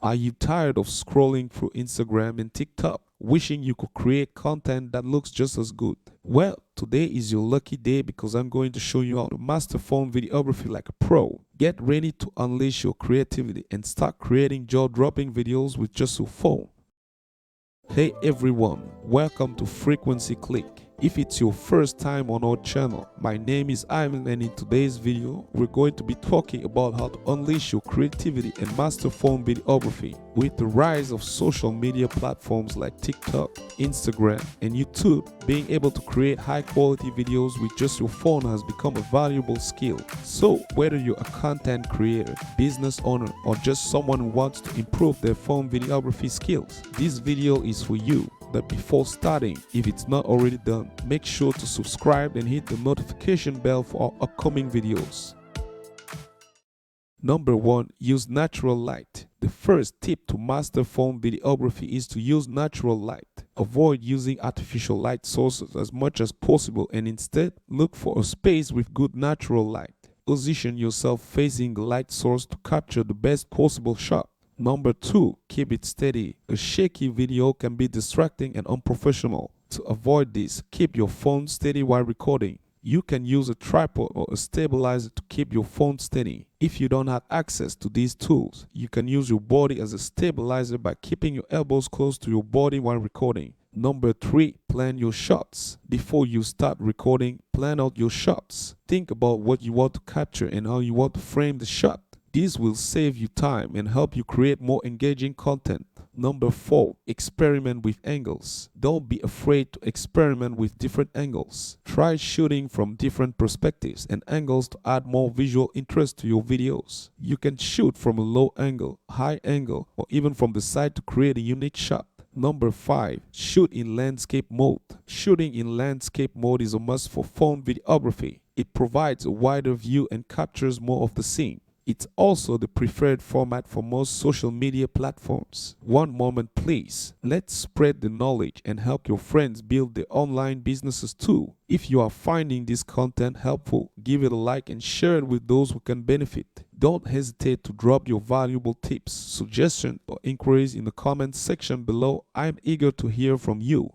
Are you tired of scrolling through Instagram and TikTok, wishing you could create content that looks just as good? Well, today is your lucky day because I'm going to show you how to master phone videography like a pro. Get ready to unleash your creativity and start creating jaw-dropping videos with just your phone. Hey everyone, welcome to FrequencyClick. If it's your first time on our channel, my name is Ivan, and in today's video, we're going to be talking about how to unleash your creativity and master phone videography. With the rise of social media platforms like TikTok, Instagram, and YouTube, being able to create high-quality videos with just your phone has become a valuable skill. So, whether you're a content creator, business owner, or just someone who wants to improve their phone videography skills, this video is for you. But before starting, if it's not already done, make sure to subscribe and hit the notification bell for our upcoming videos. Number 1. Use natural light. The first tip to master phone videography is to use natural light. Avoid using artificial light sources as much as possible and instead look for a space with good natural light. Position yourself facing the light source to capture the best possible shot. Number 2. Keep it steady. A shaky video can be distracting and unprofessional. To avoid this, keep your phone steady while recording. You can use a tripod or a stabilizer to keep your phone steady. If you don't have access to these tools, you can use your body as a stabilizer by keeping your elbows close to your body while recording. Number 3. Plan your shots. Before you start recording, plan out your shots. Think about what you want to capture and how you want to frame the shot. This will save you time and help you create more engaging content. Number 4. Experiment with angles. Don't be afraid to experiment with different angles. Try shooting from different perspectives and angles to add more visual interest to your videos. You can shoot from a low angle, high angle, or even from the side to create a unique shot. Number 5. Shoot in landscape mode. Shooting in landscape mode is a must for phone videography. It provides a wider view and captures more of the scene. It's also the preferred format for most social media platforms. One moment please. Let's spread the knowledge and help your friends build their online businesses too. If you are finding this content helpful, give it a like and share it with those who can benefit. Don't hesitate to drop your valuable tips, suggestions, or inquiries in the comments section below. I'm eager to hear from you.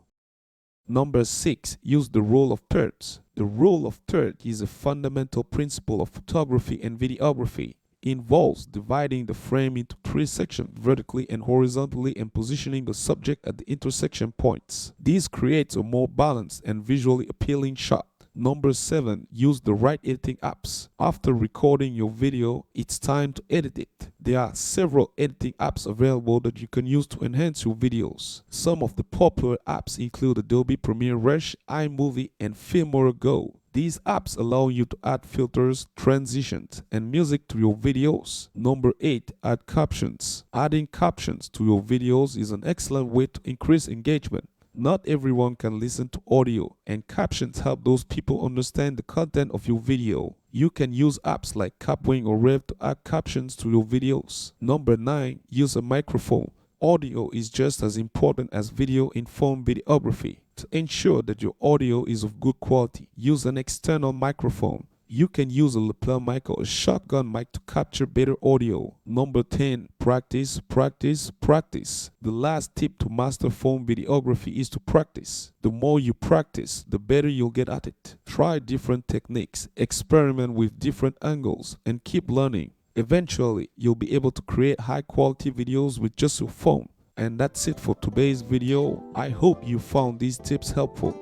Number 6. Use the rule of thirds. The rule of thirds is a fundamental principle of photography and videography. It involves dividing the frame into 3 sections vertically and horizontally and positioning the subject at the intersection points. This creates a more balanced and visually appealing shot. Number 7. Use the right editing apps. After recording your video, it's time to edit it. There are several editing apps available that you can use to enhance your videos. Some of the popular apps include Adobe Premiere Rush, iMovie, and Filmora Go. These apps allow you to add filters, transitions, and music to your videos. Number 8. Add captions. Adding captions to your videos is an excellent way to increase engagement. Not everyone can listen to audio, and captions help those people understand the content of your video. You can use apps like Capwing or Rev to add captions to your videos. Number 9. Use a microphone. Audio is just as important as video in phone videography. To ensure that your audio is of good quality, use an external microphone. You can use a lapel mic or a shotgun mic to capture better audio. Number 10. Practice, practice, practice. The last tip to master phone videography is to practice. The more you practice, the better you'll get at it. Try different techniques, experiment with different angles, and keep learning. Eventually, you'll be able to create high-quality videos with just your phone. And that's it for today's video. I hope you found these tips helpful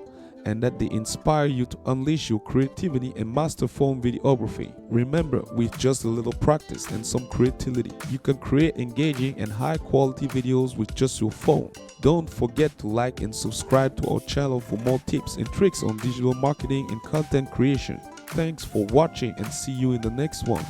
and that they inspire you to unleash your creativity and master phone videography. Remember, with just a little practice and some creativity, you can create engaging and high-quality videos with just your phone. Don't forget to like and subscribe to our channel for more tips and tricks on digital marketing and content creation. Thanks for watching and see you in the next one.